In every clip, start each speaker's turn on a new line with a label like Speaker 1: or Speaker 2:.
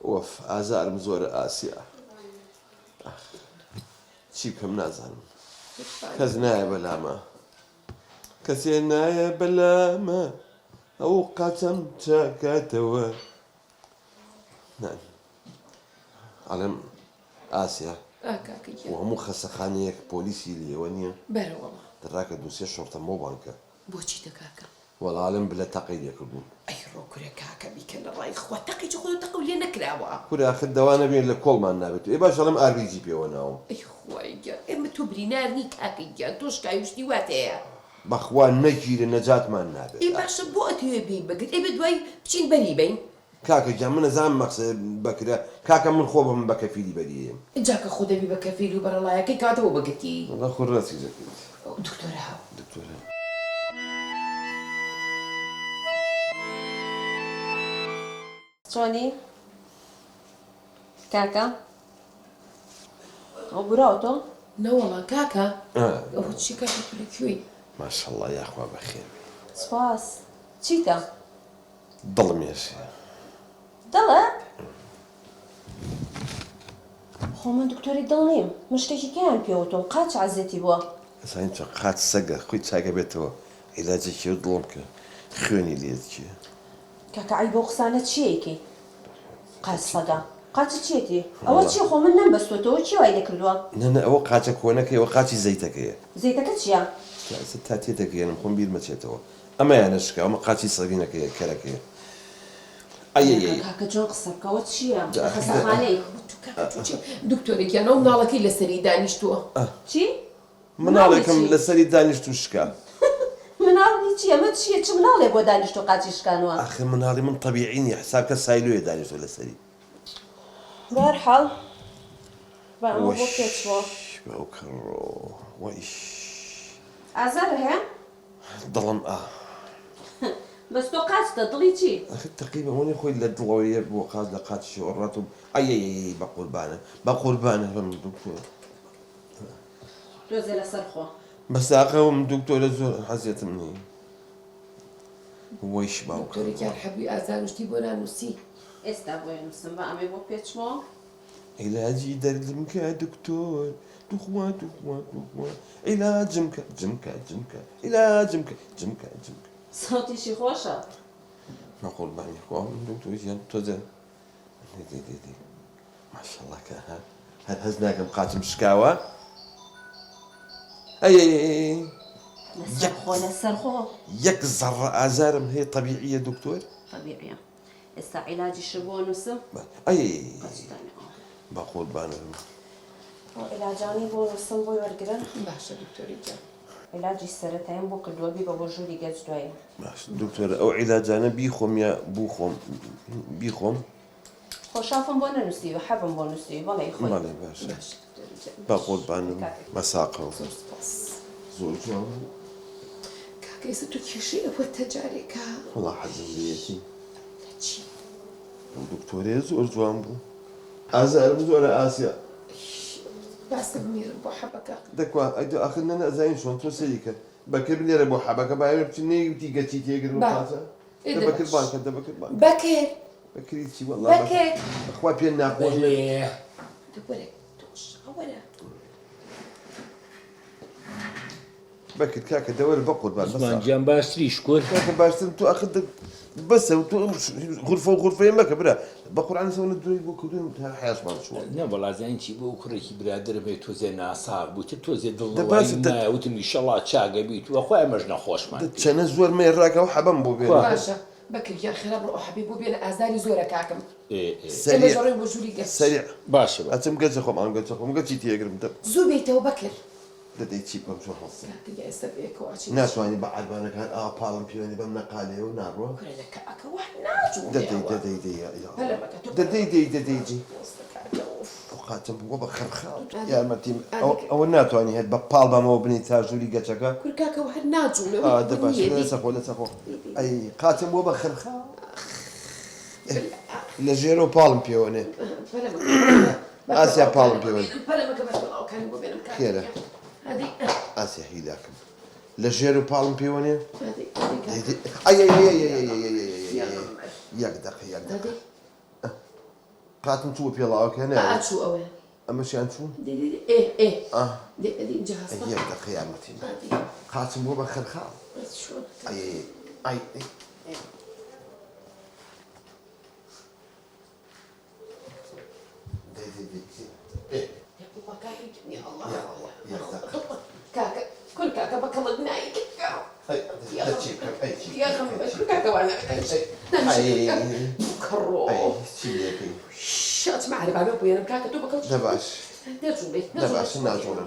Speaker 1: وەف ئازارم زۆرە ئاسیا. چی بکەم نازانم. کەس نایە بەلامە. کەسێ نایە بەلامە ئەو قاچەم چاکاتەوە. ئەڵێم ئاسیا هەموو خەسەخانەیەک پۆلیسی لێوە نییە؟
Speaker 2: بەرەوەڵە
Speaker 1: دەڕاکە دووسێ شۆرتە مۆبانکە.
Speaker 2: بۆچی دەکاکە؟
Speaker 1: وەڵالم بلە تەقی لێکردبوون.
Speaker 2: ئەی ڕۆکورە کاکە بیکە لە ڕای خوا تەقی خۆ تەقە لێ نەکراوە.
Speaker 1: کورا خت دەوانە بێت لە کۆڵمان نابێت. ئێ باش ئەڵم ئاربیجی پێوە ناوم.
Speaker 2: ئەی خوای گیان ئێمە تۆ برینارنی کاکەی گیان تۆ شکای وشتی واتەیە.
Speaker 1: بەخوا نەگیرە نەجاتمان نابێت.
Speaker 2: ئێ باشە بۆ ئەتەوێ بێ بەگرت ئێ بە دوای بچین بەری بین.
Speaker 1: کاکە گیان من نەزانم مەقسەد بەکرە کاکە من خۆ بم بە کەفیلی بەریەم.
Speaker 2: جاکە خۆ دەبی بە کەفیل و بەرەڵایەکەی کاتەوە بەگرتی.
Speaker 1: وەڵا خۆ ڕاستی دەکرێت.
Speaker 2: دکتۆرە هاو.
Speaker 1: دکتۆرە.
Speaker 3: چۆنی؟ کاکە؟ ئەو براوە تۆ؟
Speaker 2: نەوەڵا کاکە ئەوە چی کاکە کوێی؟
Speaker 1: ماشەڵڵا یاخوا بەخێر بێ.
Speaker 3: سوپاس. چیتە؟
Speaker 1: دڵمێشێ.
Speaker 3: دڵە؟ خۆ من دکتۆری دڵ نیم. من شتێکی کەیان پێوتم قاچ عەزێتی بووە.
Speaker 1: ئەسانی چ قاچ سەگە خۆی چاکە بێتەوە. عیلاجێکی و دڵم کە خوێنی لێت چیە؟
Speaker 3: کاکە ئای بۆ قسانە چیەکی؟ قاچ سەگە. قاچ چیەتی؟ ئەوە چی خۆ من نەمبەستۆتەوە چی وای لێکردووە؟
Speaker 1: نە ئەوە قاچە کۆنەکەی ئەوە قاچی زەیتەکەیە.
Speaker 3: زەیتەکە چییە؟
Speaker 1: تا تێدەگەێنم خۆم بیر مەچێتەوە. ئەمە یانەشکە ئەمە قاچی سەگینەکەیە کەرەکەیە. ئەیەیە
Speaker 3: کاکە جۆن قسە بکەوە چییە؟ خەسەخانەی.
Speaker 2: دکتۆری گیانەوە مناڵەکەی لەسەری دانیشتووە.
Speaker 3: چی؟
Speaker 1: مناڵێکم لەسەری دانیشت و شکا.
Speaker 3: مناڵی چییە؟ ئەمە چییە؟ چ مناڵێ بۆ دانیشتۆ قاچی شکانوە؟
Speaker 1: ئاخر مناڵی من طەبیعی نییە حساب کە سایلۆیە دانیشتۆ لەسەری.
Speaker 3: بەهەرحاڵ بە ئەمە بۆ پێچوە.
Speaker 1: ئەو کڕۆ وەیش.
Speaker 3: ئازار هەیە؟
Speaker 1: دڵم
Speaker 3: بەس تۆ قاچتە دڵی چی؟
Speaker 1: تقریبا وەنی خۆی لە دڵەوەیە بۆ قاچ لە قاچی وەڕات و ئەیەیە بە قوربانە بە قوربانە بم دکتۆر.
Speaker 3: دۆزێ لەسەر خۆ.
Speaker 1: بەساقەوم دکتۆرە زۆر حەزێتم نییە. وەیش باوکە.
Speaker 2: دکتۆری گیان حەبووی ئازار وشتی بۆ نانووسی.
Speaker 3: ئێستا بۆیە نووسم بە ئەمێ بۆ پێچمەوە.
Speaker 1: عیلاجی دەردم کە دکتۆر توخوا عیلاجم کە جمکە عیلاجم کە جمکە.
Speaker 3: سەوتیشی خۆشە.
Speaker 1: ما قوربانی خوا دکتۆر ژیان تۆزە دێ ماشەڵڵا کە هەر هەز ناکەم قاچم شکاوە.
Speaker 3: لەسەر خۆ لەسەر خۆ.
Speaker 1: یەک زەڕە ئازارم هەیە طەبیعیە دکتۆر؟
Speaker 3: طەبیعیە. ئێستا عیلاجیشە بۆ نووسم.
Speaker 1: بە قوربانم.
Speaker 3: عیلاجانی بۆ نووسم بۆی وەرگرن.
Speaker 2: باشە دکتۆری گیان.
Speaker 3: عیلاجی سەرەتاییم بۆ کردووە بی بە بۆ ژووری گەج دوایە.
Speaker 1: باش دکتۆر ئەو عیلاجانە بیخۆم یا بووخۆم؟ بیخۆم؟
Speaker 3: خۆشافم بۆ نەنووسیوە حەبم بۆ نووسیوی بەڵێ خۆی.
Speaker 1: بەڵێ باشە بە قوربانم بەساقەوە زۆر جوان بوو.
Speaker 2: کاکە ئێستا تۆ کێشەی ئەوە تەجارێکە.
Speaker 1: وەڵا حەزم لێیەتی.
Speaker 2: چی؟
Speaker 1: ئەو دکتۆرەیە زۆر جوان بوو. ئازارم زۆرە ئاسیا.
Speaker 2: باسە بمیرم بۆ حەبەکە.
Speaker 1: دەکوا ئاخر نەنەزانین چۆن تۆ سەری کرد. بەکرد لێرە بۆ حەبەکە باوێ بچین نەیوتی گەچی تێگر و قاچە. دەبەکرد بانکە دەبەکرد بانکە.
Speaker 2: بەکرد.
Speaker 1: بەکری چی وەڵا
Speaker 2: بەکرد.
Speaker 1: بەخوا پێ ناخۆش
Speaker 2: وەرە تۆش وەرە.
Speaker 1: بەکرد کاکە دەوەرە بە قوربان
Speaker 4: گیان باشتری شکۆر.
Speaker 1: کاکە باشترم تۆ ئاخر بەسە و تۆ غورفە و غورفەیە مەکە برا بە قورئان سەونە دوای بۆ کردن تا حیاسمان چووە.
Speaker 4: نە وەڵازیان چی بۆ کوڕێکی برادرم هەیە تۆزێ ناساغ بوو تۆزێ دڵنەوەی نایە وتم ئیشەڵا چاگە بیت وەخوای ئەمەش نەخۆشمان.
Speaker 1: چەنە زۆر مێڕاکەوە حەبەم بۆ بێنە.
Speaker 2: باشە بەکرد گیان خێرا بڕۆ حەبی بۆ بێنە ئازاری زۆرە کاکەم.
Speaker 1: سەریع
Speaker 2: ژەڕێ بۆ ژووری گەچ.
Speaker 1: سەریع
Speaker 4: باشە
Speaker 1: ئەچم گەچە خۆم ئەم گەچە خۆم گەچی تێگرم
Speaker 2: زوو بیتەوە بەکرد.
Speaker 1: دەدەی چی بکەم چۆن هەڵسە
Speaker 2: کاکە ئێستا بێکەوە چی؟
Speaker 1: ناتوانانی بە عەربانەکان ئا پاڵم پێوێنی بەم نەقالەیە و ناڕوە.
Speaker 2: کورە لە کاکە وە ناجوو.
Speaker 1: دەدەی قاتم بووە بە خەرخاو یارمەتیم ئەوە ناتوانانی هێت بە پاڵ بەمەوە بنی تا ژووری گەچەکە.
Speaker 2: کور کاکە وە هەر ناجوو.
Speaker 1: دەباش لەسەخۆ لەسەخۆ ئەی قاتم بووە بە خەرخاو لە ژێرە و پاڵم پێوەنێ ئاسیا پاڵم پێوەنێ خێرە ئاسیا هیلاکەم لە ژێر و پاڵم پێوەنێ یەک دەقە قاتم شو بيلا هنا
Speaker 2: قاعد شو أوي
Speaker 1: اما شي شو
Speaker 2: إيه
Speaker 1: اه
Speaker 2: دي جهاز
Speaker 1: هي قيامتي قاتم هو بخر خال
Speaker 2: شو
Speaker 1: اي
Speaker 2: يا الله كاكا كل كاكا بكلك نايك يا خمس كل كاكا وانا كرو شات ما عرف على ابويا كاكا تو بكلك
Speaker 1: دباش
Speaker 2: نرجولي
Speaker 1: دباش ناجونا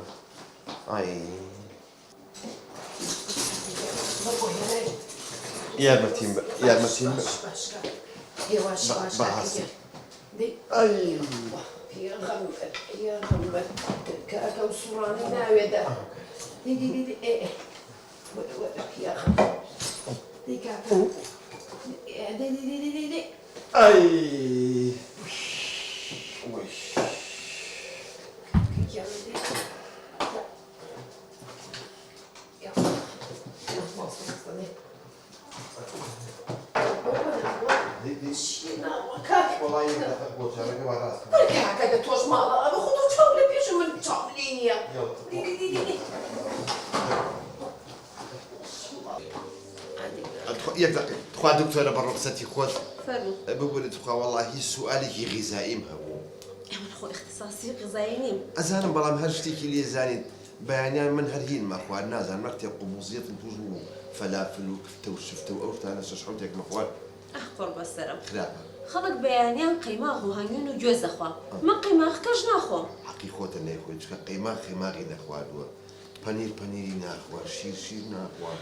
Speaker 1: اي يا متين
Speaker 2: يا واش دي
Speaker 1: ايوه
Speaker 2: يا غمر كاكا وصوراني ناوية دا دي ايه يا غمر دي كاكا دي
Speaker 1: اي وش
Speaker 2: يا دي يا
Speaker 1: والله يبقى تقول شبكة وراسك
Speaker 2: كاكا توش مالا بخطو تشاولي بيشو من تشاولينيا
Speaker 1: يقدر تخوا دكتورة بالرخصة خود
Speaker 3: فرمو
Speaker 1: بقول تخوا والله سؤالك غذائي مهو
Speaker 3: يا من خو اختصاصي غذائي نيم
Speaker 1: أزانا بلام هرشتيكي لي زاني بيانيان من هرهين ما خوار نازل مكتب قبوزية توجو فلافل وكفتة وشفتة وأورتا أنا شحوتك مخوار
Speaker 3: قرب السلام
Speaker 1: خلافة
Speaker 3: خلق بيانيان قيماغ وهانيون وجوز أخوا من قيماغ كاش ناخو
Speaker 1: حقيقة ناخوار شكا قيمة خيماغي ناخوار بانيري ناخوار شير ناخوار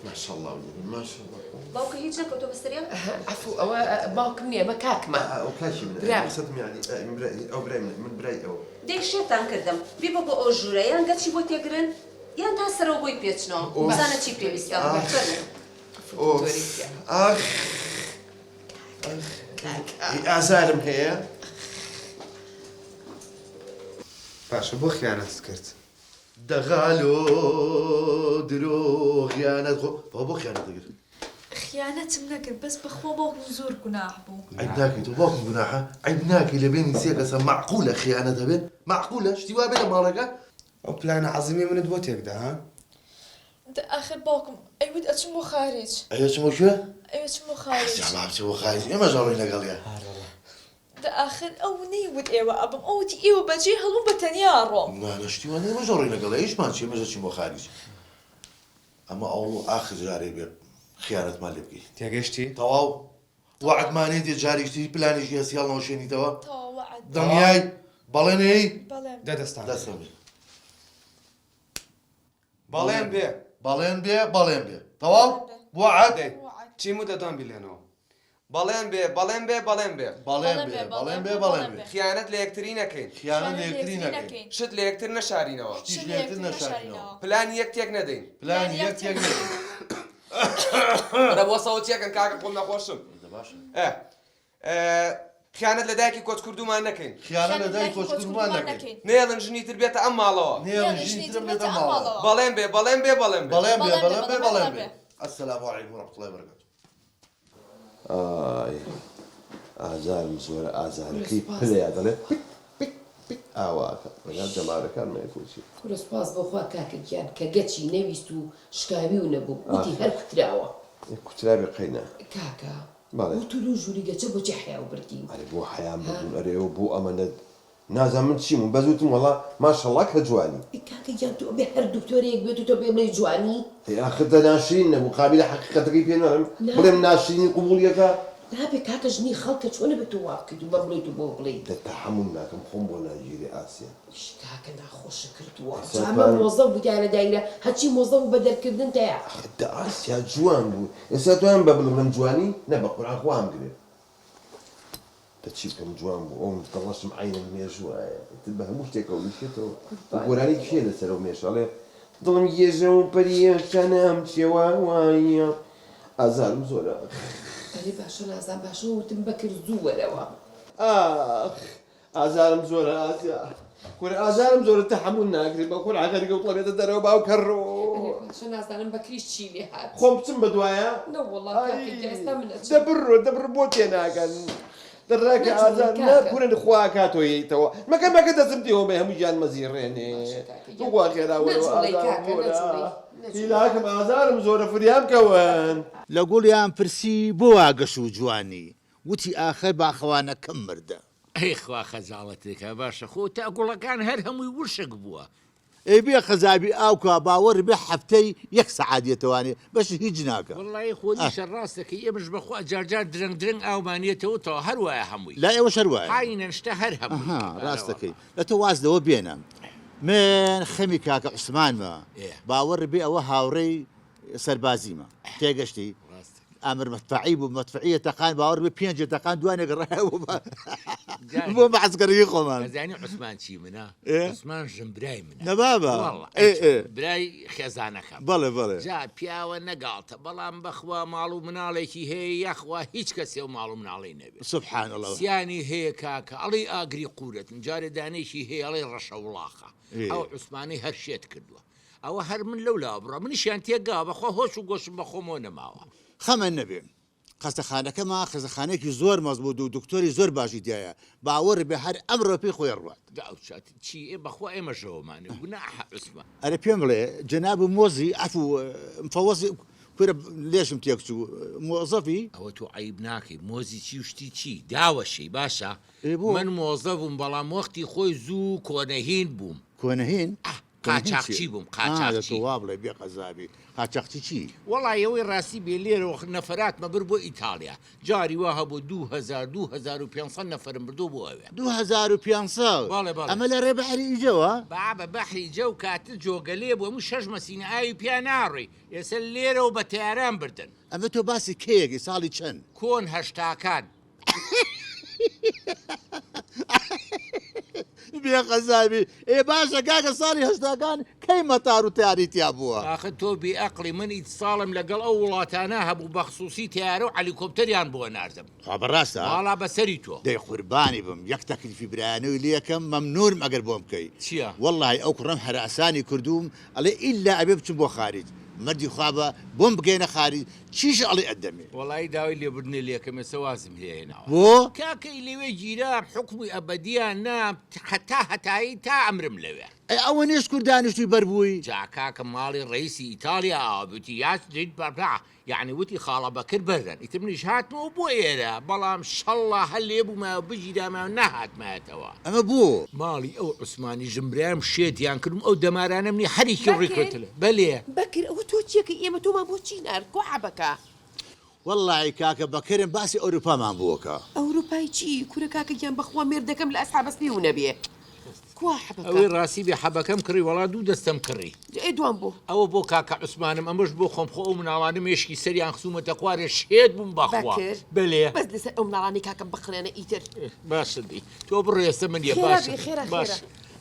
Speaker 1: ما شاء الله ما شاء الله
Speaker 3: باوك هيج لك أوتو بستريا
Speaker 2: عفو باوك مني مكاك ما
Speaker 1: أو كاشي من
Speaker 2: برام.
Speaker 1: صدمي يعني من براي أو براي من براي أو
Speaker 3: ديك شيطان كردم بيبا بو أوجورا يان قد شي بو تيقرن يان تاسر بوي بيتشنو بزانا تشي بريبيستا
Speaker 1: أوف أخ أزارم هي
Speaker 5: باشا بۆ خیانەت کرد
Speaker 1: دغالو درو خيانة بابا خيانة دقيقة
Speaker 6: خیانەتم نەکرد بەس بەخۆ باوکم زۆر گوناح بوو
Speaker 1: عيبناكي تو باكم جناحة عيبناكي لبين سيكا معقولة خيانة بين معقولة اشتوا بين مالك
Speaker 5: ئەو پلانە عەزیمی منت بۆ تێکدا ها
Speaker 6: آخر باوکم ئەیوت ئەچم بۆ خارج
Speaker 1: أيوة شو شو؟
Speaker 6: ئەوچم بۆ خارج
Speaker 1: شباب شو خايف يا ما جاري لقال يا
Speaker 6: آخر ئەو نەیوت ئێوە ئەبم ئەوتی ئێوە بەجێ هەڵوو بە تەنیا ڕۆم
Speaker 1: ما نشتوا أنا ما جاري لقال إيش ما شيء ما جاتش مو خارج أما أول آخر جاري بير خيانة ما لبقي
Speaker 5: تێگەشتی
Speaker 1: تواو وعد ما ندي جاري اشتري بلاني جيس يلا وشيني توا
Speaker 6: تەواو وعد
Speaker 1: دنياي باليني
Speaker 6: بەڵێم
Speaker 5: دە دەستان
Speaker 1: لا سامي
Speaker 5: بەڵێن بێ
Speaker 1: بالين بي تواو وعد
Speaker 5: دێ چیم و دەدان بیلێنەوە بەڵێن بێ بەڵێن بێ بەڵێن بێ
Speaker 1: بالين بي
Speaker 5: خیانەت لە یەکتری نەکەین
Speaker 1: خيانة ليكترينا
Speaker 5: شت لە یەکتر نەشارینەوە
Speaker 1: تيجي ليكترينا شاكينا
Speaker 5: پلان یەک تێک نەدەین
Speaker 1: بلان يك
Speaker 5: رە بۆ سەوتیەکەن کاکە خۆم نەخۆشم خیانەت لە دایکی کۆچ کوردومان نەکەین
Speaker 1: خيانة لديك وش كرمان لك
Speaker 5: نێڵن ژنی تر بێتە ئەم ماڵەوە
Speaker 1: نيل جيني ترمي دماغ
Speaker 5: بەڵێن بێ بەڵێن بێ بەڵێن بێ
Speaker 1: بالين بي السلام عليكم ورحمة الله وبركاته آزار مزورة آزار كي بلي هذا ئاواکە ڕگات جەمارەکان نایکوچی
Speaker 2: کورە سوپاس بۆخوا کاکەگیان کە گەچی نەویست و شکاوی و نەبوو وتی هەر کوتراوە
Speaker 1: کوترابی قەینا
Speaker 2: کاکە
Speaker 1: بەڵێ
Speaker 2: وتو لە ژووری گەچە بۆچی حیاو بردین
Speaker 1: ئەرێ بۆ حەیان ببوون ئەرێەوە بۆ ئەمەنە نازان من چیم و بەزوتم وەڵا ماشەڵڵا کە جوانی
Speaker 2: کاکەگیان تۆ بێ هەر دکتۆرێک بێت و تۆ پێ بڵێ جوانی
Speaker 1: ئاخدە ناشرین نەبوو قابلە حەقیقەتەکەی پێ نەڵێم بڵێم ناشرینی قبوڵیەکە
Speaker 2: نابێ کاکە ژنی خەڵکە چۆنە بێت تۆ وا بکەیت و بە بڵێیت و بۆ بڵێیت
Speaker 1: دەتەحەموڵ ناکەم خۆم بۆ ناگیری ئاسیا
Speaker 2: کاکە ناخۆشە کردووە ئەمە مۆزە بوو لە دایرە هەچی مۆزە بوو بە دەرکردن تەیە
Speaker 1: دە ئاسیا جوان بوو ئێستا توان بە بڵێم جوانی نە بە قورئان خوام گرێت دەچی بکەم جوان بوو ئەوم دڵەشم عینم مێژوایە بە هەموو شتێکەوە ویشێتەوە گۆرانی کێ لەسەرەوە مێشەڵێ دڵم گێژە و پەریە شانەم چێوە وایە ئازارم زۆرە
Speaker 2: ئەرێ باشە نازان باشە وتم بەکرد زوو وەرەوە
Speaker 1: ئاخ ئازارم زۆرە ئاسیا کورە ئازارم زۆرە تەحەموڵ ناکرێت بە کورعەکەی گەوتڵە بێتە دەرەوە باو کەڕۆ
Speaker 2: باشە نازانم بەکریش چی لێ هات
Speaker 1: خۆم بچم بە دوایە
Speaker 2: نەوەڵڵا کاکەگیا ئێستا منە
Speaker 1: دەبڕ بۆ تێناگەن دراك
Speaker 2: نجوم
Speaker 1: عزار
Speaker 2: كاكا.
Speaker 1: لا كون خواكاتو يتوا ما كان ما كنت سمتيهم هم جان مزيرين هو خير
Speaker 2: نجولي كاكا، نجولي.
Speaker 1: هلاكم عزار مزور فريام كوان
Speaker 7: لە گوڵیان پرسی بۆ ئاگەش و جوانی وتی ئاخر باخەوانە کەم مردە
Speaker 4: ئەیخوا خەجاڵەتێکە باشە خۆ تا گوڵەکان هەر هەمووی وشک بووە
Speaker 7: ئەی بێ خەزابی ئاوکە باوەڕ بێ هەفتەی یەک سەعادێتەوانێ بەشی هیچ ناکە
Speaker 4: وڵی خۆنیشە ڕاستەکە ئێمەش بەخوا جارجار درنگ ئاومانێتەوە تا هەروایە هەمووی
Speaker 7: لا ئێوە شەروایە
Speaker 4: حینەشتە هەر هەموو
Speaker 7: ڕاستەکەی لە تۆ وازدەوە بێنم من خەمی کاکە عوسمانمە باوەڕ بێ ئەوە هاوڕێی سەربازیمە تێگەشتی ئامر مەدفەعی بوو مەدفەعیە تەقان باوەڕ بێ 5 تەقان دوانێک ڕایەوە بۆ مەعسکەری خۆمان
Speaker 4: زانی عوسمان چی منە عوسمان ژمبرای منە
Speaker 7: نەبابە
Speaker 4: برای خێزانەکەم
Speaker 7: بەڵێ
Speaker 4: جا پیاوە نەگاڵتە بەڵام بەخوا ماڵ و مناڵێکی هەیە یەخوا هیچ کەسێ و ماڵ و مناڵی نەبێت
Speaker 7: سبحان الله
Speaker 4: سیانی هەیە کاکە ئەڵی ئاگری قورت جارێ دانێکی هەیە ئەڵی ڕەشە وڵاخە ئەو عوسمانی هەر شێت کردووە ئەوە هەر من لەولا بڕە منیشیان تێگا بەخوا هۆش و گۆشم بە خۆمەوە نەماوە
Speaker 7: خەمە نەبێ خەستەخانەکەمە خەزەخانێکی زۆر مەزبوط و دکتۆری زۆر باشی تایە باوەڕ بێ هەر ئەمڕۆ پێی خۆی ڕوات
Speaker 4: چی بەخوا ئێمەژەوەمانە گوناح عوسمان
Speaker 7: ئەرە پێم بڵێ جەناب مۆزی عەفو مفەوەزی کورە لێشم تێکچوو مۆزەفی
Speaker 4: ئەوە تۆ عیب ناکەی مۆزی چی وشتی چی داوەشەی باشە من مۆزە بووم بەڵام وەختی خۆی زوو کۆنەهین بووم
Speaker 7: کۆنەهین
Speaker 4: قاچاقچی بووم قاچاقچی
Speaker 7: وا بڵێ بێ قەزابی قاچاقچی چی
Speaker 4: وەڵای ئەوەی ڕاستی بێ لێرەوە نەفراتمە بر بۆ ئیتالیا جاری وا هەبوو 2500 نەفرم بردو بۆ ئەوێ
Speaker 7: 2500 ئەمە لە ڕێبەحری ئیجەوە
Speaker 4: بابە بەحری جە و کاتت جۆگەلێ بۆ هەموو 6 مەسینە ئاوی پیا ناڕێ ئێستا لێرەوە بە تەیاران بردن
Speaker 7: ئەمە تۆ باسی کەیەکی ساڵی چەند
Speaker 4: کۆن هەشتاکان
Speaker 7: بێ قەزابی ئێ باشە کاکە ساڵی هەشتاکان کەی مەتار و تیاریتیا بووە
Speaker 4: ئاخە تۆ بێعەقڵی من ئیت ساڵم لەگەڵ ئەو وڵاتانە هەبوو بەخسووسی تیارە و عەلیکۆپتەریان بۆ ناردم
Speaker 7: خوا بەڕاستە
Speaker 4: واڵا بەسەری تۆ
Speaker 7: دەی قوربانی بم یەک تەکلیفی برایانەوەی لێکەم مەمنوورم ئەگەر بۆم بکەی
Speaker 4: چییە؟
Speaker 7: وەڵڵاهی ئەو کوڕەم هەراسانی کردووم ئەڵێ ئیلا ئەبێ بچم بۆ خارج مردی خوابە بۆم بگەینە خارج چیش ئەڵێ ئەدەمێ
Speaker 4: وەڵی داوای لێبردنێ لێکەم ێستا وازم هێناوە
Speaker 7: بۆ
Speaker 4: کاکەی لەوێ گیرار حکومی ئەبەدیان نام هەتایی تا ئەمرم لەوێ
Speaker 7: ئەوە نێش کوردانیشتوی بەربووی
Speaker 4: جا کاکە ماڵی ڕئیسی ئیتالیا ئاوبوتی یاس دیت بەرا یعنی وتی خاڵە بەکر بەرن ئیتر منیش هاتمەوە بۆ ئێرە بەڵام شەڵڵا هەر لێبوومە بژیرامە نەهاتمایەتەوە
Speaker 7: ئەمە بوو
Speaker 4: ماڵی ئەو عوسمانی ژمبرام شێتیان کردم ئەو دەمارانە منی هەریکی ڕێکوتلە بەلێ
Speaker 2: بەکر ئەوە تۆ چیەکە ئێمە تۆمان بۆ چی نار کوعبەکە
Speaker 7: وەڵڵاهی کاکە بەکرم باسی ئەوروپامان بووەکە
Speaker 2: ئەوروپای چی کورە کاکە گیان بەخوا مێردەکەم لە ئەسحابەسپی و نەبێ
Speaker 4: ئەوەی ڕاستی بێ حەبەکەم کڕی وڵا دوو دەستەم کڕی
Speaker 2: دوان بوو
Speaker 4: ئەوە بۆ کاکە عوسمانم ئەمەش بۆ خۆم خۆ ئەو مناڵانە مێشکی سەریان خسوومەتە خوارێ شێت بووم بەخوا بەلێ
Speaker 2: بەس لەسەر ئەو مناڵانی کاکەم بخڕێنە ئیتر
Speaker 4: باشدی تۆ بڕێستە من یە باش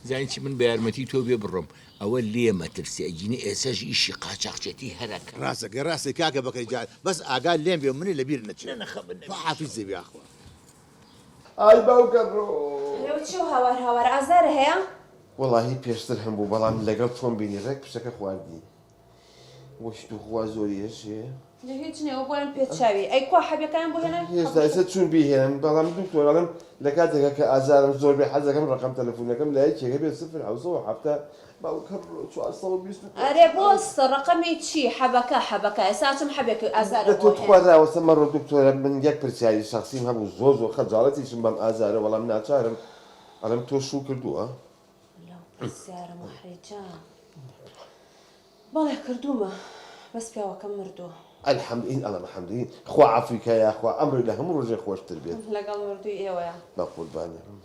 Speaker 4: زانیی من بە یارمەتی تۆ بێ بڕۆم ئەوە لێ مەترسێ ئەگینە ئێسەش ئیشی قاچاقچێتی هەرەکە
Speaker 7: ڕاستە کاکە بەکەی جار بەس ئاگال لێم بێ منی لەبیر نەچێت حافیزی بیاخوا
Speaker 1: ئای باوکە ڕۆ
Speaker 3: چی هاوار ئازارە هەیە
Speaker 1: وەڵاهی پێشتر هەم بوو بەڵام لەگەڵ تۆم بینی ڕێک پشەکە خواردی وەشت و خوا زۆریەش هەیە
Speaker 3: هیچ نێوە بۆیان پێچاوی ئەی کوا حەبەکان بۆ هێنا
Speaker 1: هێشتا ئێستا چون بیهێنن بەڵام دکتۆرەڵم لە کاتێکە کە ئازارم زۆر بێ حەزەکەم ڕقم تەلەفۆنەکەم لای کێگە بێت 0 باوکە ڕۆ 420
Speaker 3: ئەرێ بۆستە ڕقەمی چی حەبەکە ئێساچم حەبێک ئازارە
Speaker 1: لە تۆ خوارداوەسە مەڕۆ دکتۆرە من یەک پرسیاری شخصیم هەبوو زۆر خەجاڵەتیشم بەم ئازارە وەڵام ناچارم ئەڵم تۆ شوو کردووە
Speaker 3: پرسیارە مەحرێجا بەڵێ کردومە بەس پیاوەکەم مردووە
Speaker 1: الحەمدین ئەڵە محەمدین خوا عەفویکە خوا ئەمڕۆی لە هەموو ڕۆژێ خۆشتر بێت
Speaker 3: لەگەڵ مردووی ئێوەیە
Speaker 1: بە قوربانیم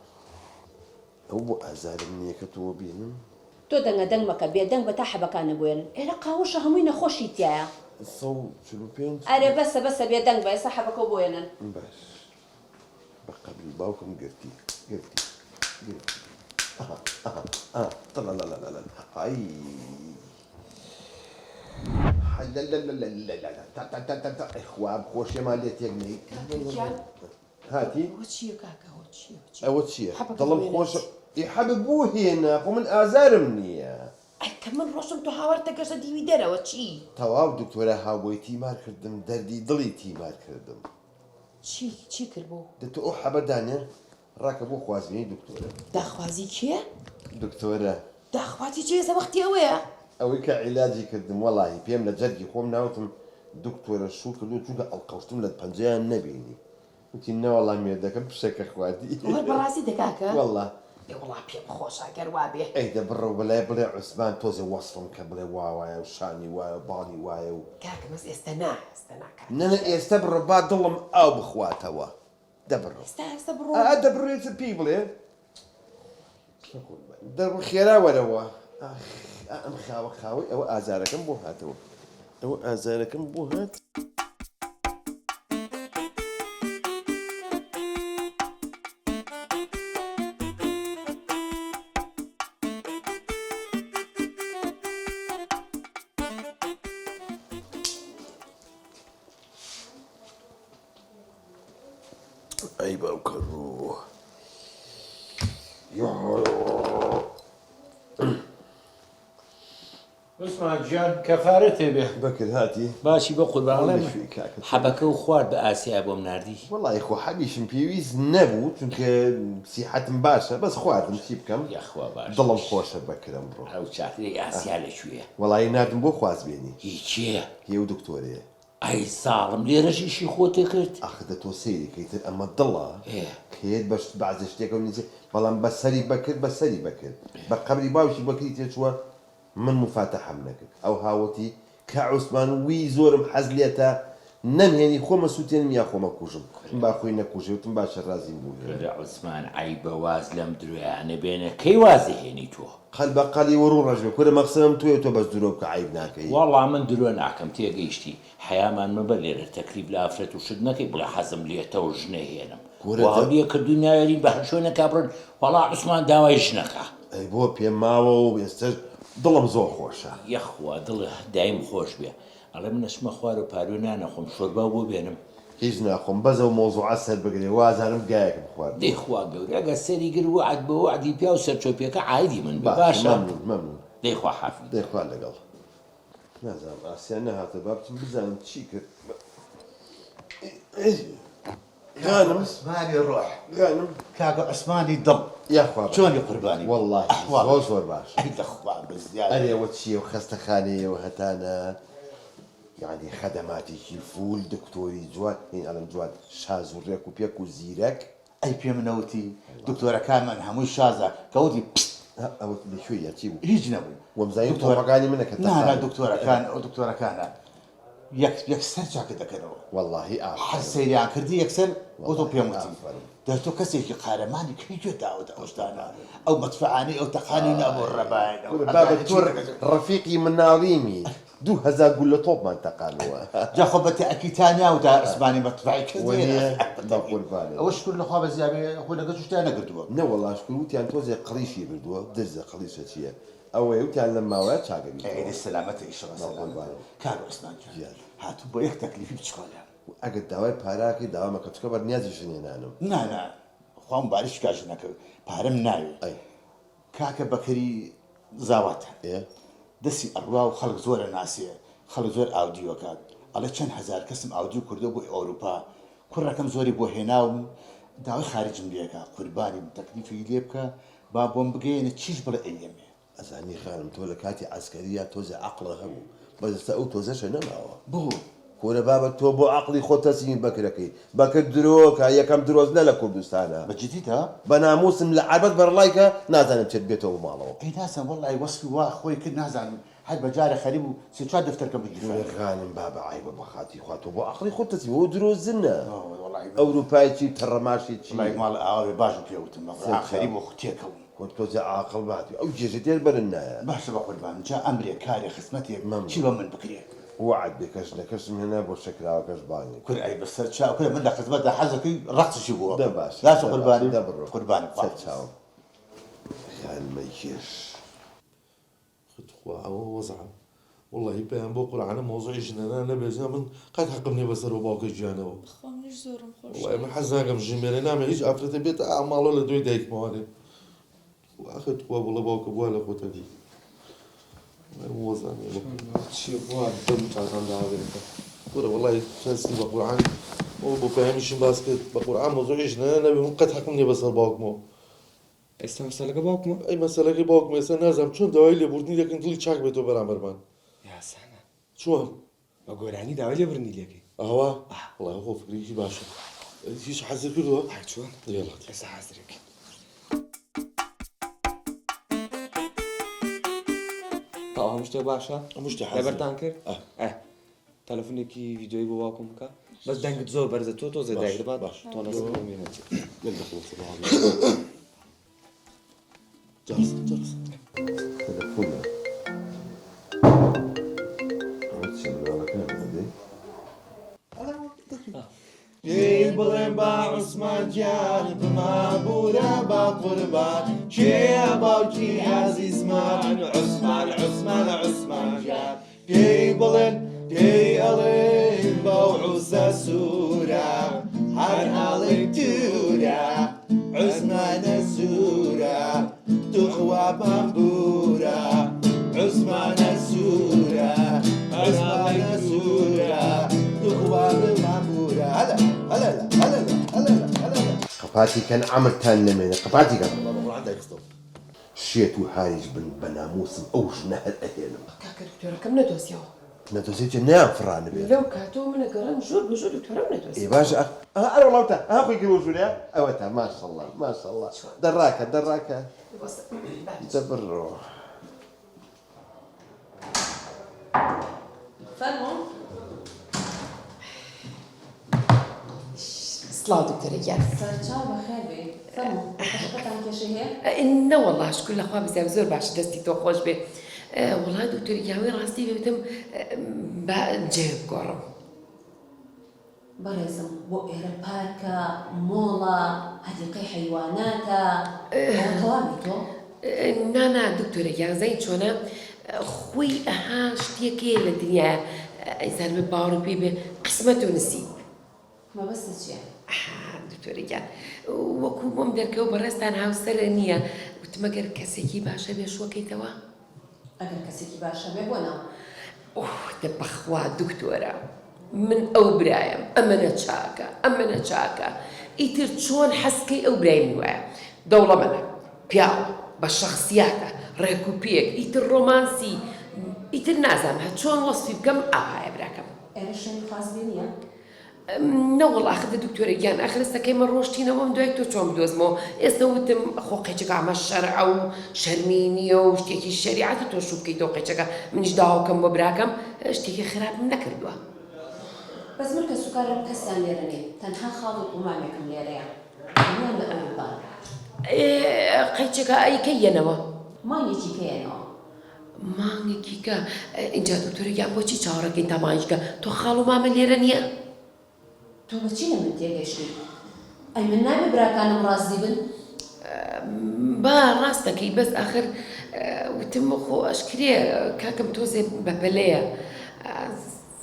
Speaker 1: ئەو بۆ ئازارم نییە کە تۆ بینم
Speaker 3: تۆ دەنگە مەکە بێدەنگ بە تا حەبەکانە بێنن ئێرە قاوەشە هەمووی نەخۆشی تایە
Speaker 1: 145
Speaker 3: ئەرێ بەسە بێدەنگ بە ئێستا حەبەکە بۆێنن
Speaker 1: باش بە قەبری باوکم گرتی ئای خواب خۆشیێمان لێ تێک نەی هاتی ئەوە چییە دڵم خۆشە حەبب بوو هێنا خۆ من ئازارم نییە
Speaker 2: کە من ڕۆشتم تۆ هاوارتە گەشە دیوی دەرەوە چی
Speaker 1: تەواو دکتۆرە هاوبۆی تیمار کردم دەردی دڵی تیمار کردم
Speaker 2: چی کرد بۆ
Speaker 1: دەتو ئەو حەبەدانە ڕاکە بۆ خوازبێنی دکتۆرە
Speaker 2: داخوازی کێ
Speaker 1: دکتۆرە
Speaker 2: داخواتی چێزە وەختی ئەوەیە
Speaker 1: ئەوەی کە عیلاجی کردم وەڵی پێم لە جەرگی خۆم ناوتم دکتۆرە شو کردو چونکە ئەڵقەوتم لە پەنجەیان نەبینی وتی نەوەڵام مێردەکەم پشەکە خواردی
Speaker 2: وەر بەڕاستی دەکاکە
Speaker 1: وەڵا
Speaker 2: وڵا پێم خۆشە گەر وا بێ
Speaker 1: ئەیدە بڕە بەلای بڵێ عوسمان تۆزێ وەسفم کە بڵێ واوایە و شانی وایە باڵی وایە و
Speaker 2: کاکە مەس ئێستا ناکات
Speaker 1: نەنە ئێستا بڕە با دڵم ئاو بخواتەوە دەبڕە
Speaker 2: ئێستا بڕۆ
Speaker 1: دەبڕێت پێی بڵێ دەبڕ خێرا وەرەوە ئەم خاوە خاوەی ئەوە ئازارەکەم بۆ هاتەوە ئەوە ئازارەکەم بۆ هات ئەی باوکەڕوو
Speaker 4: عوسمان گیان کەفارەتێ بێ
Speaker 1: بەکرد هاتی
Speaker 4: باشی بە قوربانڵێ
Speaker 1: شوێی کاکە
Speaker 4: حەبەکە و خوارد بە ئاسیا بۆم نردی
Speaker 1: وەڵی خۆ حەبیشم پێویست نەبوو چونکە سیحەتم باشە بەس خواردم چی بکەم
Speaker 4: یاخوا باش
Speaker 1: دڵم خۆشە بەکرم بڕۆ
Speaker 4: ئەو چاکرێک ئاسیا لەکوێیە
Speaker 1: وەڵی نردم بۆ خوازبێنی
Speaker 4: هیچیە
Speaker 1: هێو دکتۆرەیە
Speaker 4: ئەی ساڵم لێرەشیشی خۆتێ کرد
Speaker 1: ئەخدە تۆ سەیریکەیتر ئەمە دڵە کێت بەش بەعزە شتێکە نیچێ بەڵام بەسەری بەکرد بەسەری بەکرد بە قەبری باوشی بەکری تێچووە من مفاتەحەم نەکرد ئەو هاوەتی کە عوسمان وی زۆرم حەز لێتە نەمهێنی خۆمە سووتێنم یا خۆمە کوژم با خۆی نەکوژێتم باشە رازیم بوو
Speaker 4: لە عوسمان ئای بەواز لەم درۆیانە بێنە کەی وازەهێنی تۆ
Speaker 1: قەل بە قەلی وەڕوو ڕژێ کورە مەقسەم توێ تۆ بەس درۆ بکە عیب ناکەی
Speaker 4: وەڵا من درۆ ناکەم تێگەیشتی حەیامان مەبە لێرە تەکلیف لە ئافرەت و شت نەکەی بڵێ حەزم لێتەوە ژنەهێنم هەڵیە کردو ناوێری بە هەرشۆ نەکبڕن وەڵا عوسمان داوای ژنەکە
Speaker 1: ئەی بۆ پێم ماوە و ئێستش دڵم زۆر خۆشە
Speaker 4: یەخوا دڵ دایم خۆش بێ ئەڵێ من نەچمە خوار و پارو نانەخۆم شۆربا بۆ بێنم
Speaker 1: هیچ ناخۆم بەزە و مۆزوعە سەر بگرێ وازانم گایەکم خوارد
Speaker 4: دەیخوا گەورە ئەگە سەری گر وعد بە وعدی پیا و سەرچۆپیەکە عایدی من بە باشە
Speaker 1: مەمنون
Speaker 4: دەیخوا حافی
Speaker 1: دەیخوا لەگەڵ نازانم ئاسیان نەهاتە با بچم بزانم چی کرد غانم
Speaker 7: عثمانی ڕۆح
Speaker 1: غانم
Speaker 7: کاکە عوسمانی دڵ
Speaker 1: یاخوا
Speaker 7: چۆنی قوربانی
Speaker 1: والله زۆر باش
Speaker 7: ئەی دەخوا بزیاد
Speaker 1: ئەرێوە چییە و خەستەخانەیەوە هەتانە یعنی خەدەماتێکی فول دکتۆری جوان هین ئەلم جوان شاز و ڕێک و پێک و زیرەک
Speaker 7: ئەی پێم نەوتی دکتۆرەکانمان هەمووی شازە کەوتی
Speaker 1: ئەوە لەکوێیە چی بوو
Speaker 7: هیچ نەبوو
Speaker 1: وەمزایی تۆڕەکانی منە کە
Speaker 7: نانا دکتۆرەکان ئەو دکتۆرەکانە یەکسەر چاکە دەکەنەوە
Speaker 1: واللهی
Speaker 7: هەر سەیریان کردی یەکسەر بۆ تۆ پێم وتی دەتۆ کەسێکی قارەمانی کەی گوێ داوەتە ئەوشتانە ئەو مەدفەعانی ئەو تەقانی نەبوو ڕەباین
Speaker 1: بابەت تۆ ڕەفیقی مناڵیمی 2000 گول لە تۆپمان تەقانەوە
Speaker 7: جاخۆ بە تەئەکیدتانیا و تا عوسمانی مەدفەعی
Speaker 1: قوربانێ
Speaker 7: ئەوە شکر لەخوا بە زیابێ خۆ لەگە شتیان نەکردووە
Speaker 1: نەوەڵا شکر وتیان تۆزێ قڕیشی بردووە درزە قڕیشە چییە ئەوەیە وتیان لە ماوەیە چاگەری
Speaker 7: ئێرە سەلامەتە ئیشەڵە سەلامەت کار عوسمان هاتوو بۆ یەک تەکلیفی بچکۆلە
Speaker 1: ئەگەر داوای پاراکەی داوامەکە چکە بەرنیازی ژنێنانم
Speaker 7: نانا خۆم باریش کاژ نەکەوت پارەم ناوێ
Speaker 1: ئەی
Speaker 7: کاکە بەکەری زاواتە دەستی ئەڕوا و خەڵک زۆرە ناسیە خەڵک زۆر ئاودیۆکات ئەڵێ چەند هەزار کەسم ئاودیو کردو بۆ ئەوروپا کوڕەکەم زۆری بۆ هێناوم داوای خارجم لێکە قوربانی تەکلیفی لێ بکە با بۆم بگەێنە چیش بڵێ ئەیەمێ
Speaker 1: ئەزانی خانم تۆ لە کاتی عسکەریە تۆزە عەقڵە هەبوو بەدەستە ئەو تۆزەشە نەماوە
Speaker 7: بۆ
Speaker 1: کۆرە بابەت تۆ بۆ عەقڵی خۆت تەسیمی بەکرەکەی بەکرد درۆکە یەکەم درۆزنە لە کوردستانە
Speaker 7: بەجددیتە
Speaker 1: بە ناموسم لە عەربەت بەرڵایکە نازانم چێت بێتەوە ماڵەوە
Speaker 7: ئەی ناسم وەڵی وەسفی وا خۆی کرد نازانم هەر بەجارە خەریب و سێ چوار دەفتەرکەم بگیرێ
Speaker 1: خانم بابە عیبە بەخاتی خوا تۆ بۆ عەقڵی خۆت تەسیمی ئەو درۆزنە ئەوروپایکی تەڕەماشێکی
Speaker 7: ماڵ ئاوێ باش پێوتم خەریب و خوتێکەوە
Speaker 1: وەک تۆزە عاقڵ باتی ئەو جێژە تێر بەرن نایە
Speaker 7: باشە بە قوربان جا ئەمرێ کارێ خزمەتێک چی بە من بکرێ
Speaker 1: وعد بێکەش نەکەشم هێنا بۆ شەکراوەکەش بانگی
Speaker 7: کور ئەی بەسەر چاوکە من لە خزمەتدا حەزەکەی ڕەقسشی بووە
Speaker 1: دە باش
Speaker 7: لاشە قوربانی
Speaker 1: دەبڕۆ
Speaker 7: قوربانی
Speaker 1: سەر چاوم خانمەی کێش
Speaker 8: خوا ئەوە وەزعم وڵی پێیان بۆ قورعانە مۆزۆی ژنانە نەبێژە من قەت حەقم نیە بەسەر و باوکە گیانەوە
Speaker 6: خۆ منیش زۆرم خۆش
Speaker 8: وڵی من حەز ناکەم ژمێرە نامێ هیچ ئافرەتە بێتە ئاماڵۆ لە دوای دایکمەوانێ واخت خوا بڵە باوکە بووە لە خۆتەدی وەزانێ
Speaker 5: چی بووە دڵ چاتان داوابێتە
Speaker 8: وەرە وڵی فەرسی بە قورعان بۆ پەیامیشم باس کرد بە قورعان مۆزوعی ژنانە نەبێ من قەت حەقم نییە بەسەر باوکمەوە
Speaker 5: ئێستا مەسەلەکە باوکمە
Speaker 8: ئەی مەسەلەکەی باوکم ئێستا نازانم چۆن داوای لێبوردنی دەکەن دڵی چاک بێتەوە بەرامبەرمان
Speaker 5: یاسانە
Speaker 8: چۆن
Speaker 5: بە گۆرانی داوای لێبوردنی لێکەی
Speaker 8: ئەوە وڵای خۆ فکرێکی باشە هیچ حەزر کردووە
Speaker 5: چۆن
Speaker 8: دێڵات
Speaker 5: ئێستا حەزرێکی تاوا هەموو شتێک باشە
Speaker 8: هەموو شتێک
Speaker 5: لەبەرتان کرد تەلەفۆنێکی ڤیدیۆی بۆ باوکم بکە بەس دەنگت زۆر بەرزە تۆ تۆ زێداگر بات
Speaker 8: باش.
Speaker 5: تۆ نەزانم مێنێتی
Speaker 8: جارس جارس
Speaker 1: تلفونه
Speaker 8: پێی بڵێم با عوسمان گیان بمابورە با قوربان کێیە باوکی عەزیزمان عوسمان عوسمان عوسمان گیان پێی بڵێن پێی ئەڵێن باو عوسە سوورە هەر هەڵێک دوورە عوسمانە سوورە توخوا بامبورە عوسمانە سوورە عوسمانە سوورە توخوا بامبورە هەلا هەلا هەلا هەلا هەلا
Speaker 1: قباتي كان عملتان لمن قباتي كان
Speaker 8: والله عندك استوب
Speaker 1: شيت وحارج بناموسم اوش نهر اهلم
Speaker 2: کاکە دکتۆرەکەم نەدۆزیەوە
Speaker 1: ندوزيت نعم فران بيه
Speaker 2: لەو کاتۆ منە گەڕم ژۆر بەژۆر دکتۆرەم نەدۆزی
Speaker 1: اي باشا انا والله تا اخوي يقولوا لي اوتا ما شاء الله ما شاء الله دراكه دراكه تبرو
Speaker 3: فەرمو
Speaker 2: سڵاو دکتۆرە گیان
Speaker 3: سەرچاو بەخێر بێ فەرمو قەشەکەتان کێشەی هەیە
Speaker 2: نە وەڵا شکر لەخوا بزیاب زۆر باش دەستی تۆ خۆش بێ وڵای دکتۆری گیاوی ڕاستی بێتم بە جێ بگۆڕم
Speaker 3: بەڕێزم بۆ ئێرە پارکە مۆڵە هەدیقەی حەیواناتە تەواوی تۆ
Speaker 2: نانا دکتۆرە گیانزەی چۆنە خۆی ئەها شتێکەیە لە دنیا ئەیزان بێ باوەڕم پێ بێ قسمەت و نسیب
Speaker 3: مەبەستە چییە؟
Speaker 2: دکتۆری گیان وەکو بۆم دەرکەوە بەڕێستان هاوسەرە نییە وتمەگەر کەسێکی باشە بێ شوەکەیتەوە
Speaker 3: ئەگەر کەسێکی باشە بێ بۆ ناو
Speaker 2: دە بەخوا دکتۆرە من ئەو برایم ئەمەنە چاکە ئەمەنە چاکە ئیتر چۆن حەسکەی ئەو برایم وایە دەوڵەمەنە پیاوە بە شەخسیاتە ڕێک و پێک ئیتر ڕۆمانسی ئیتر نازانم هە چۆن وەسفی بکەم ئاهایە براکەم
Speaker 3: ئێرە شوێنی خواستبێ نییە؟
Speaker 2: نەوەڵ ئاخدە دکتۆرە گیان ئەخرستەکەی من ڕۆشتینەوەم دوای تۆ چۆن بدۆزمەوە ئێستا وتم خۆ قەیچەکە ئەمە شەرع و شەرمی نییە و شتێکی شەریعەتە تۆ شوو بکەیتەوە قەیچەکە منیش داواکەم بۆ براکەم شتێکی خراپم نەکردووە
Speaker 3: بەس من کە سوکارم کەسیان لێرە نیە تەنها خاڵ و قومامێکم لێرەیە میان لە ئەوروپا
Speaker 2: قەیچەکە ئەیکەیەنەوە
Speaker 3: مانگێکی پێێنەوە
Speaker 2: مانگێکی کە اینجا دکتۆرە گیان بۆچی چاوەڕەکەی تەمانیشکە تۆ خاڵ و مامە لێرە نییە
Speaker 3: تۆ بەچی لە من تێگەشتی؟ ئەی من نابێ براکانم ڕازی بن؟
Speaker 2: با ڕاست دەکەی بەس ئاخر وتم خۆ ئەشکرێ کاکەم تۆزێ بەپەلەیە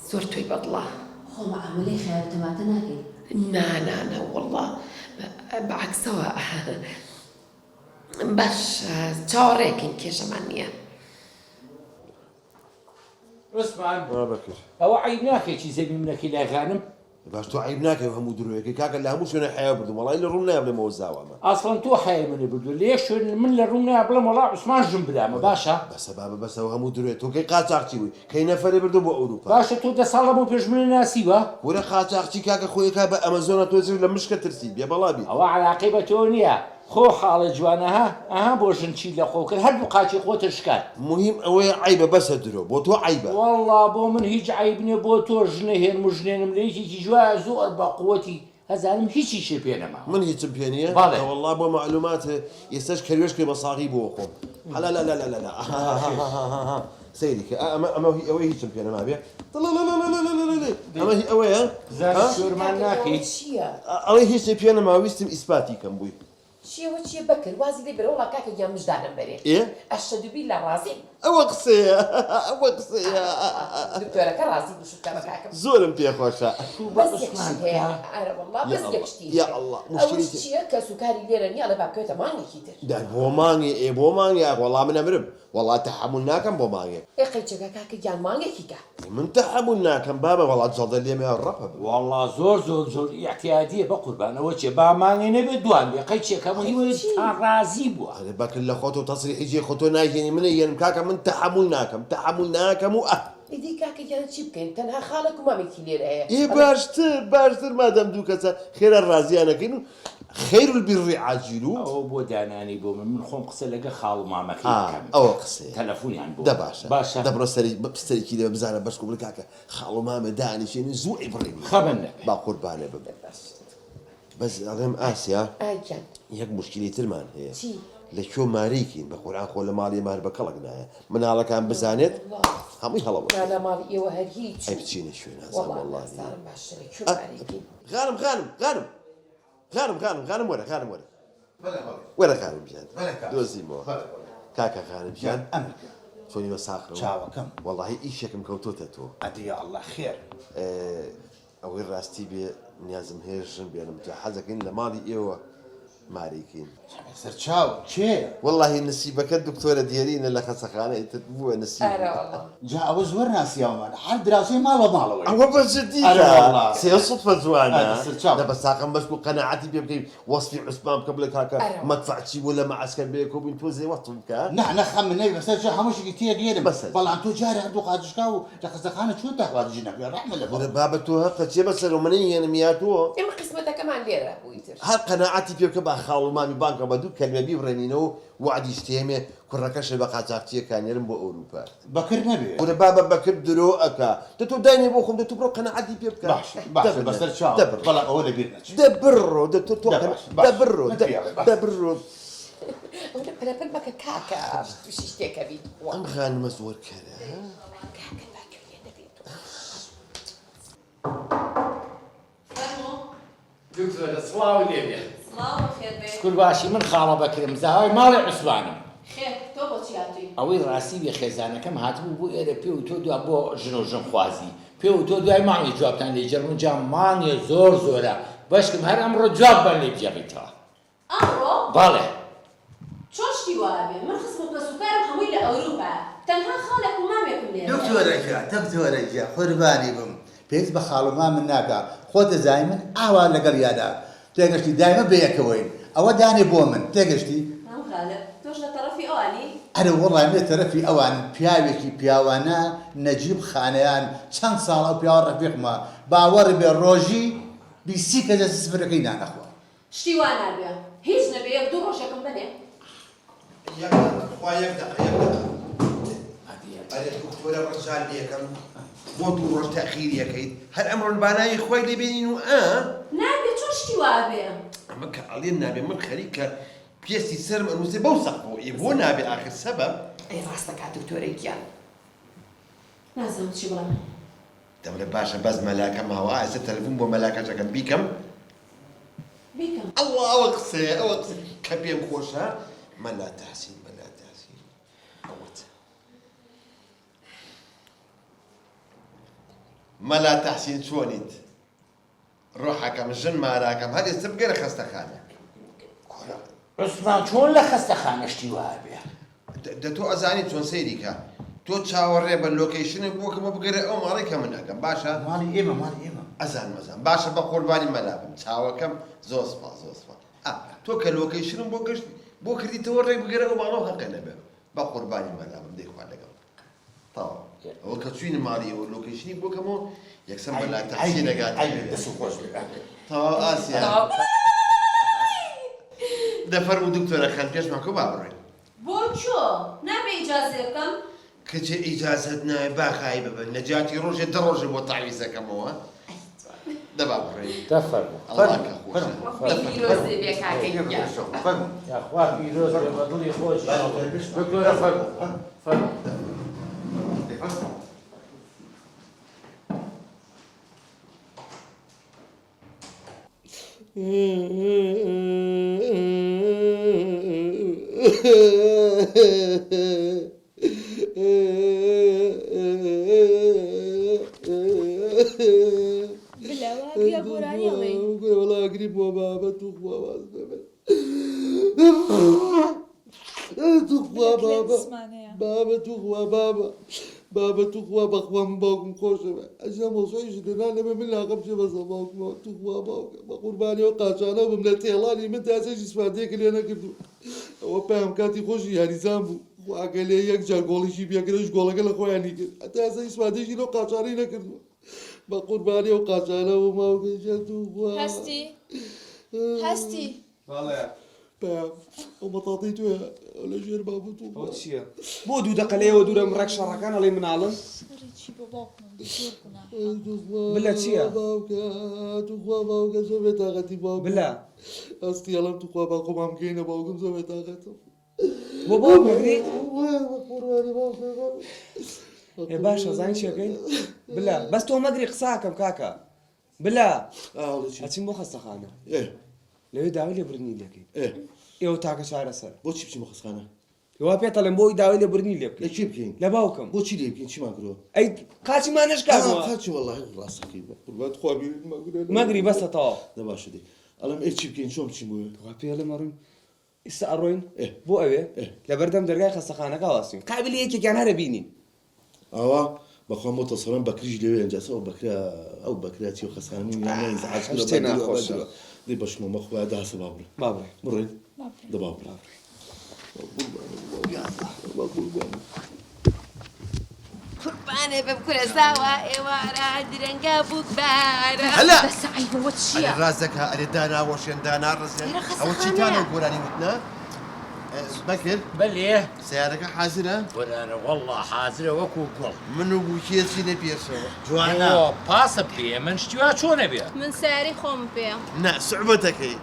Speaker 2: زۆر تۆی بەدڵە
Speaker 3: خۆ مەعاملەی خەیار تەماتە ناکەی
Speaker 2: نانانە وەڵڵا بەعکسەوە باش چاوەڕێکین کێشەمان نییە
Speaker 4: عوسمان
Speaker 1: ما بكر
Speaker 4: ئەوە عیب ناکێکی زەوی منەکەی لای خانم
Speaker 1: باش تو عيب ناكي هم درويك كاكا لا مش انا حياه برضو والله الا رومنا قبل ما وزعوا
Speaker 4: ئاسڵەن تۆ حەیە منە بردو لێ شوێن من لە ڕوونای بڵێم وەڵا عوسمان ژم بدامە باشە
Speaker 1: بس بابا بس هو هم درويك تو كي قاچاقتي وي كي نفر برضو بو اوروبا
Speaker 4: باشە تۆ دە ساڵە بۆ پێش منە ناسیوە
Speaker 1: ولا قاچاقتي كاكا خويا كابا امازون تو زي لمش كترسيب يا بلابي
Speaker 4: ئەوە علاقەی بە تۆ نییە خۆ حاڵە جوانەها ئەها بۆ ژن چی لە خۆ کرد هەردوو قاچی خۆتە شکات
Speaker 1: مهم اوي عيبه بس درو بو تو عيبه
Speaker 4: والله بۆ من هیچ عیب نییە بۆ تۆ ژنە هێن مژنێنم لە هیچی جوایە زۆر بە قووەتی هەزانم هیچی شێ پێ نەما
Speaker 1: من هي تشامبيونيه
Speaker 4: بالي.
Speaker 1: والله بو معلومات يستاش كريوش كي مصاغي بو خو لا لا لا لا لا لا سيدك اما هي اوي هي تشامبيونه ما بيها لا لا لا لا لا لا لا اما هي اوي ها
Speaker 4: زانم شۆرمان ناکەی
Speaker 2: چییە؟
Speaker 1: اوي هي تشامبيونه ما ويستم اثباتي كم بوي
Speaker 2: چیە بەکرد وازی لێ بەرە وڵا کاکە گیان مژدانم بەرێ
Speaker 1: ايه
Speaker 2: ئەشەدوبی لە ڕازیم
Speaker 1: او قصيه او قصيه
Speaker 2: دکتۆرەکە ڕازی بشوکە بە کاکەم
Speaker 1: زورم بيا خوشا
Speaker 2: بەس یەکشت هەیە ئارە وەڵا بەس یەکشتی
Speaker 1: يا الله
Speaker 2: ئەوش
Speaker 1: مشكلتي
Speaker 2: چییە کە سوکاری لێرە نییە لە بابکەوێتە مانگێکی تر
Speaker 1: ده بوماني اي بوماني والله من امرم والله تحمل ناكم بۆ مانگێک
Speaker 2: ئێ قەیچەکە کاکە گیان مانگێکی کە
Speaker 1: من تحمل ناکەم بابە وڵات جەڵدە لێمە ڕەپە بوو
Speaker 4: والله زۆر احتیادیە بە قوربانەوە چێ با مانگی نەبێت دوان بێ قەیچێکە مهمە تا ڕازی بووە
Speaker 1: ئەرێ بەکرد لە خۆتە و تەسریحی جێ خۆتۆ ناگەێنی منە یەنم کاکە من تحمل ناکەم و
Speaker 2: ئیدی کاکە گیان چی بکەین تەنها خاڵێک و مامێکی لێرە هەیە
Speaker 1: ئێ باشتر مادەم دوو کەسە خێرا ڕازیانەکەین و خەیر البیڕی عاجیل و
Speaker 4: ئەوە بۆ دانانی بۆ من خۆم قسە لەگە خاڵ و مامەکەی بکەم
Speaker 1: ئەوە قسەیە
Speaker 4: تەلەفۆنیان بۆ
Speaker 1: دە باشە دەبڕە سەرێکی لێ بزانە بەشکو بڵ کاکە خاڵ و مامە دانیشێنی زوو ئیبڕێنی
Speaker 4: خەبەن نەبێ
Speaker 1: با قوربانە ببێ بەس ئەڵێم ئاسیا
Speaker 2: ئاگیان
Speaker 1: یەک مشکلی ترمان هەیە
Speaker 2: چی
Speaker 1: لەکوێ ماریکین بە قورئان خۆ لە ماڵی مار بە کەڵک نایە مناڵەکان بزانێت هەمووی هەڵەوە
Speaker 2: نانە ماڵی ئێوە هەر هیچ
Speaker 1: ئەی بچینە شوێن نازانم
Speaker 2: وەڵڵا
Speaker 1: وەڵڵا
Speaker 2: نازانم باشترە کوێ مارێکین
Speaker 1: خانم وەرە وەرە خانم گیان دۆزیمەوە کاکە خانم گیان چۆنیوە ساقرەوە
Speaker 7: چاوەکەم
Speaker 1: وەڵڵاهی ئیشێکم کەوتۆتە تۆ
Speaker 7: ئەدیە ئەڵڵا خێر
Speaker 1: ئەوەی ڕاستی بێ نیازم هێژن بێنم جا حەزەکەین لە ماڵی ئێوە ماریکین
Speaker 7: سەر چاو چێ
Speaker 1: واللهی نسیبەکە دکتۆرە دیێرینە لە خەسەخانە ئیتر بووە نسیب
Speaker 7: جا ئەوە زۆر ناسیاومان هەر دراوسەی ماڵە ماڵەوەی
Speaker 1: ئەوە بەجددیە سێ سوتفە جوانە لە بەساقم بەشک و قەنەعەتی پێ بکەین وەسفی عوسمان بکە بڵێ کاکە مەدفەعچی بوو لە مەعسکەر بێ کۆبووین تۆ زێ وەختم بکە
Speaker 7: نەخەم منەی بەسەر جا هەمووشێکی تێگەێنم بەڵام تۆ جارە هەردوو قاچشکا و لە خەسەخانە چۆن داخوازی نەبێ ڕەحمە لە
Speaker 1: بۆرە بابە تۆ هەقە چێ بەسەر و منی یێنم یا تۆ
Speaker 2: ئێمە قسمەتەکەمان لێرە بوویتر
Speaker 1: هەر قەنەعەتی پێ بکە با خاڵ و مامی بانکە بە دوو کەلمە بیبڕێنینەوە وعدی شتێمێ کوڕەکەشە بە قاچاقچیەکانێرم بۆ ئەوروپا
Speaker 7: بەکرد نەبێ
Speaker 1: بۆرە بابە بەکرد درۆ ئەکا دە تۆ داینێ بۆ خۆم دە تو بڕۆ قەنەعەتی پێ بکە
Speaker 7: باش بەسەر چاو بەڵام ئەوە لەبیر نەچێت
Speaker 1: دەبڕۆ دە تۆ دەبڕۆ
Speaker 2: ئەوە پەرەپەر بەکە کاکە تووشی شتێکە بیت
Speaker 1: ئەم خانمە زۆر کەرە
Speaker 2: کاکە باکوێ دەبێت
Speaker 4: دکتۆرە سڵاو لێبێ
Speaker 6: سڵاو خێر بێ
Speaker 4: شکر باشی من خاڵە بەکرم زاوای ماڵی عوسمانم
Speaker 6: خێر تۆ بۆچی هاتووی
Speaker 4: ئەوەی ڕاستی بێ خێزانەکەم هاتبوو بۆ ئێرە پێ و تۆ دوا بۆ ژن و ژن خوازی پێ و تۆ دوای مانگی جوابتان لێ جەرمون جا مانگێ زۆرە بەشکم هەر ئەمڕۆ جواب بەر لێ بجێڕیتەوە
Speaker 6: ئەمڕۆ
Speaker 4: بەڵێ
Speaker 6: چۆن شتی وابێ من خزمەت بە سوکارم هەمووی لە ئەوروپا تەنها خاڵێک و مامێکم لێ
Speaker 7: دکتۆرەکە قوربانی بم پێویست بە خاڵ و مامن ناکە خۆتە زای من ئاوا لەگەڵ یادا تێگەشتی دایمە بەیەکەوەین ئەوە دانێ بۆ من تێگەشتی
Speaker 6: ئەم خالە تۆش لە تەرەفی ئەوانی
Speaker 7: ئەرە وەڵای مێ تەرەفی ئەوان پیاوێکی پیاوانە نەجیب خانەیان چەند ساڵ ئەو پیاوە ڕەفیقمە باوەڕی بێ ڕۆژی بیسی کەجە سفرەکەی نانەخوا
Speaker 6: شتی وان نابێ هیچ نەبێ یەک دوو ڕۆژێکم بنێ
Speaker 1: ئەرێ دکتۆرە ڕەجال لێکەم بۆ دوو ڕۆژ تەخیریەکەیت هەر ئەمڕۆن بانایی خۆی لێبێنین و
Speaker 6: نابێ چۆن شتی وابێ
Speaker 1: ئەمە کە ئەڵێن نابێ من خەریکە پێستی سەرم ئەنووسێ بەو سەقبەوە بۆ نابێ ئاخر سەبەب
Speaker 2: ئەی ڕاستەکات دکتۆرەی گیان
Speaker 6: نازانم چی بڵێم
Speaker 1: دەبرە باشە بەس مەلاکە ماوە ئێستا تەلەفۆن بۆ مەلاکەشەکەم بیکەم ئەڵڵا ئەوە قسەیە ئەوە کە پێم خۆشە مەلا تەحسین ئەوەت مەلا تەحسین چۆنیت ڕۆحەکەم ژن ماراکەم هەر ئێستا بگەرە خەستەخانە
Speaker 4: عوسمان چۆن لە خەستەخانە شتی وابێ
Speaker 1: دە تۆ ئەزانی چۆن سەیریکە تۆ چاوەڕێ بە لۆکەیشنە بۆکەمە بگەرە ئەو ماڵی کە من ئەەکەم باشە
Speaker 7: ماڵی ئێمە
Speaker 1: ئەزان مەزان باشە بە قوربانی مەلابم چاوەکەم زۆر سپاس تۆ کە لۆکەیشنم بۆ گەشت بۆ کردیتەوە ڕێک بگەرە ئەو ماڵەوە هەقە نەبێ بە قوربانی مەلابم دەیخوا لەگەڵ تاوە ئەوە کە چوینە ماڵی ئەوە لۆکەیشنی بۆکەمەوە یەکسەم بەلا تەحسین نەگات تاوا ئاسیا دەفەرموو دکتۆرە خەن پێشمان کۆ با بڕێن
Speaker 6: بۆ چۆ نابێ ئیجازێ بکەم
Speaker 1: کەچێ ئیجازەت نایە باخای ببن نەجاتی ڕۆژێ دە ڕۆژێ بۆ تاویزەکەمەوە دەبا بڕێن
Speaker 4: دەفەرموو
Speaker 1: ئەڵڵا کە خۆشە
Speaker 2: پیرۆزێ بێ کاکەی گیان
Speaker 4: یاخوا پیرۆز بێ بە دڵی خۆش دکتۆرە فەرموو
Speaker 6: بلاوە گۆرانیەوەی
Speaker 1: والله گریب بۆ بابەت و خواواز دەبێت
Speaker 8: توخوا بابا
Speaker 6: اسمعني
Speaker 8: بابا توخوا بابا توخوا بخوام باكم خوشم اجا موضوعي جدنا لما من لاقم شي بس باكم توخوا بابا قرباني وقاشانا وبملتي الله من تاسج اسفاديك اللي انا كنت هو فاهم كاتي خوش يعني زامبو وقال لي يك جار قولي شي بيا كده قولك لا خو يعني تاسج اسفاديك لو قاشاني نكرد بقرباني وقاشانا وما وجدتوا
Speaker 6: هستي
Speaker 5: والله
Speaker 8: فاهم وما تعطيتو ولا جير بابا توخوا
Speaker 5: هوتشيا بو دو دقلي ودو مرك شركان اللي من علن
Speaker 6: ريتشي باباكم بزوركم
Speaker 5: بالله تشيا
Speaker 8: توخوا باوكا زوبي طاقتي باوكا
Speaker 5: بالله
Speaker 8: استيالم توخوا باوكم عم كينا باوكم زوبي طاقتي
Speaker 5: بابا مغري
Speaker 8: قرباني باوكا
Speaker 5: يا باشا زين شي كاين بالله بس تو مدري قصاكم كاكا بالله
Speaker 8: والله شي
Speaker 5: هاتي مو خسخانه
Speaker 8: ايه
Speaker 5: لو داوي لي برني لك
Speaker 8: ايه
Speaker 5: ايو تاكا شعر سر
Speaker 8: بوتشي بشي مخسخانه
Speaker 5: هو بيتا لمبو داوي لي برني لك
Speaker 8: لا شي بكين
Speaker 5: لا باوكم
Speaker 8: بوتشي لي بكين شي ما قرو
Speaker 5: اي كاتي ما نشكا
Speaker 8: خاتش والله راسك قربان تخوا بي ما قرو
Speaker 5: مغري بس طاو
Speaker 8: لا باش دي اللهم ايه شي بكين شو بشي مو
Speaker 5: هو بيتا لمرن استأروين
Speaker 8: إيه.
Speaker 5: بو أبي
Speaker 8: إيه.
Speaker 5: لبردم درجة خسخانة كواسين قابل هيك كان هربيني
Speaker 8: اوا بخوا متصلين بكريج لي وين جالس او بكرا او بكراتي وخسخانين يعني ينزعج
Speaker 5: اشتينا خوش.
Speaker 8: دي باش ما مخوا ده سبابر
Speaker 5: بابري
Speaker 8: مرين ده بابر
Speaker 2: قرباني ببكر سوا إيوارا درنجا بكبارا
Speaker 1: هلا
Speaker 3: بس عيب وتشيا
Speaker 1: على راسك على دانا وشين دانا رزق
Speaker 3: يرخص
Speaker 1: أول شيء
Speaker 3: خانة.
Speaker 1: تاني وقراني متنا بكر
Speaker 4: بليه
Speaker 1: سيارك حازرة
Speaker 4: ولا والله حاضر وكو قول
Speaker 1: منو بوشيت شي بيرسو
Speaker 7: جوانا
Speaker 4: او باس بيه من شتوا شو نبي
Speaker 6: من ساري خم بيه
Speaker 1: نا صعوبتك هي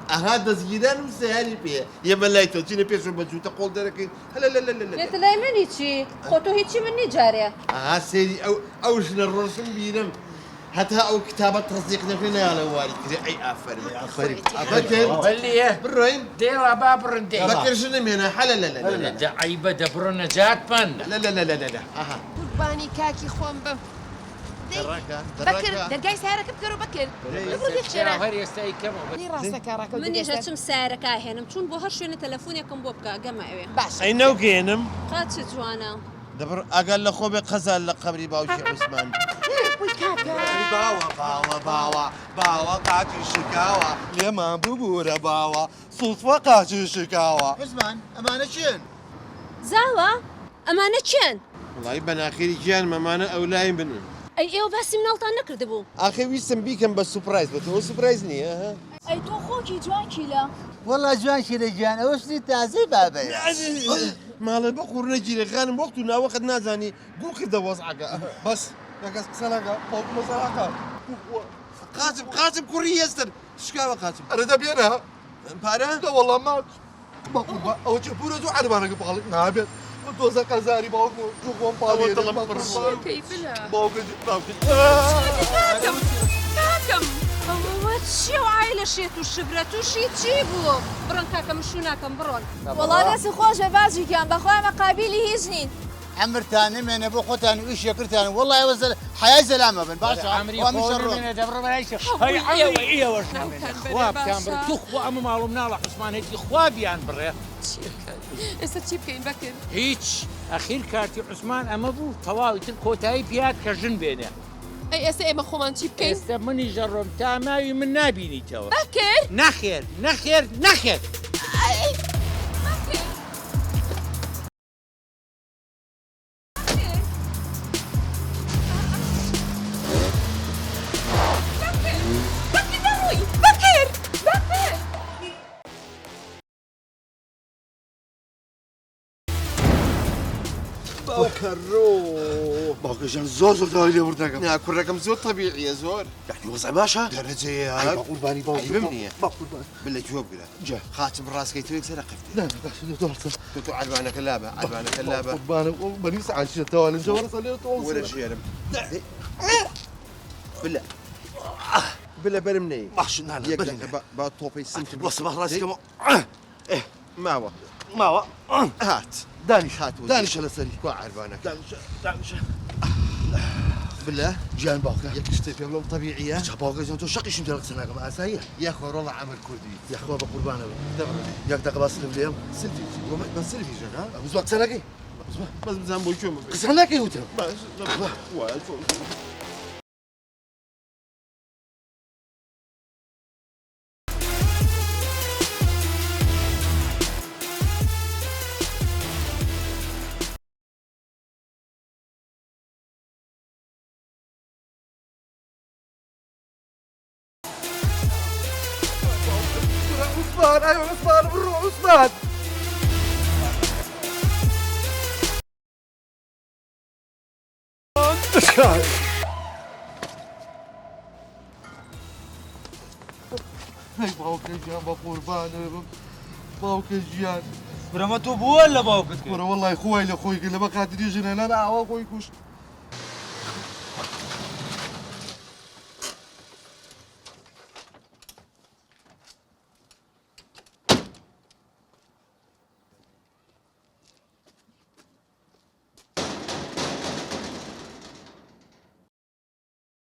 Speaker 1: هذا زيدان وسهالي فيها يا ملايتو تجيني بيرسو بجو تقول درك لا لا لا لا لا
Speaker 3: لا مني شي خطو هيك مني جاريه
Speaker 1: سيدي او شنو الرسم بينم حتى او كتابة تصديق نفسنا يا لوالي كذا اي افرم بكر
Speaker 4: بليه
Speaker 1: بالروين
Speaker 4: دير باب رندي
Speaker 1: بكر شنو مهنا حلا لا لا لا
Speaker 4: ده عيبة دبر نجات بنا
Speaker 1: لا لا لا لا لا اها
Speaker 2: قرباني كاكي خوان بم
Speaker 1: دراكا
Speaker 2: بكر درجاي سهرك بكر وبكر بقول لك شنو
Speaker 4: هر يستاي كم
Speaker 2: لي راسك راك
Speaker 3: من يجتم سارك هنا مشون بو هرشونه تلفونكم بوبكا جمع
Speaker 2: باش
Speaker 1: اي نو جينم
Speaker 3: قاتش جوانا
Speaker 1: دبر اقل لخو بقزل لقبري باوشي عثمان باوا قاتل الشكاوى لما ببورة باوا صدفة قاتل الشكاوى
Speaker 7: عثمان امانه شين
Speaker 3: زاوا امانه شن
Speaker 1: والله يبان اخيري جان ممانا اولاي منهم
Speaker 3: اي ايو بس من الطان نكردبو
Speaker 1: اخي ويسم بيكم بس سبرايز بس هو سبرايز ني ها
Speaker 6: اي تو خوكي جوان كيلا
Speaker 7: والله جوان شي رجال اوش لي تعزي بابا
Speaker 1: مال بقور نجي لغانم وقت واخد نازاني قول كده وضعك بس يا سلاقة فوق مسلاقة قاسم كوريستر شكاوى قاسم
Speaker 8: انا دبينا
Speaker 1: بارا
Speaker 8: لا والله ما بقول او تشوفوا له عاد انا قبل نابت وتوزع قزاري باوكو شوفوا بالي
Speaker 2: كيف لا
Speaker 8: باوكو
Speaker 3: كاكم واتشي وعائلة شيتو الشبرة شي تجيبو برون كاكم شوناكم برون
Speaker 6: والله ناس خوش باجي كان بخويا مقابلي هيجنين
Speaker 7: عمر تاني من ابو خوتاني وش يكر تاني والله يا وزر حياة سلامة بن باشا
Speaker 4: عمري
Speaker 7: ومن
Speaker 4: خور
Speaker 7: شرون
Speaker 4: من دبر بلاش هاي عمري ايه ورشنا خواب كان بر تخوا اما معلوم نالا عثمان هيك خواب يعني برا
Speaker 2: اسا تشيب كاين بكر
Speaker 4: هيك اخير كارتي عثمان اما بو طواوي تلكوتاي بيات كجن بينه
Speaker 2: اي اسا اما خوان تشيب كاين
Speaker 4: استا مني جرم تاماوي من نابيني توا
Speaker 2: بكر
Speaker 4: نخير نخير نخير
Speaker 1: بكرو
Speaker 8: باوكو جان زور دايلي بردك
Speaker 1: يا كل رقم زود طبيعي يا زور
Speaker 8: يعني وضع باشا
Speaker 1: درجة
Speaker 8: هاي
Speaker 1: يا
Speaker 8: بقول باني باوكو
Speaker 1: عيبني
Speaker 8: بقول باني
Speaker 1: بالله جواب قلا
Speaker 8: جا
Speaker 1: خاتم راس كي تويك سرقفتي
Speaker 8: لا لا دورت
Speaker 1: تو عجبانك كلابة عجبانك كلابة
Speaker 8: باني بني ساعة شي توالي جوار صلي
Speaker 1: ولا شيء يا رب بالله بالله برمني
Speaker 8: ماشي لا لا
Speaker 1: يقلق با توبي سنت
Speaker 8: بص بقى راسي كمان
Speaker 1: ايه ما هو
Speaker 8: ما هو
Speaker 1: هات
Speaker 8: دانش
Speaker 1: هات
Speaker 8: دانش على سري
Speaker 1: كو عربانك
Speaker 8: دانش
Speaker 7: بالله
Speaker 8: جيان باوكا
Speaker 7: يكشتي في بلوم طبيعيه
Speaker 8: باوكا زين تو شقي شمت لك سنه ما اسايا
Speaker 7: يا اخوي والله عمل كردي
Speaker 8: يا اخويا بقربانه ياك دقه بس اليوم
Speaker 7: سلفي بس سلفي شغال
Speaker 8: بس وقت سنه
Speaker 7: بس مزان بو شو
Speaker 8: سنه كي هوتر عثمان ايوه عثمان بنروح عثمان هاي باوك جيان بقربان باوك جيان
Speaker 5: برا ما تو بو ولا باوكت
Speaker 8: ورا والله اخوي لاخوي قال لي ما قادر يجي هنا انا اخوي كوش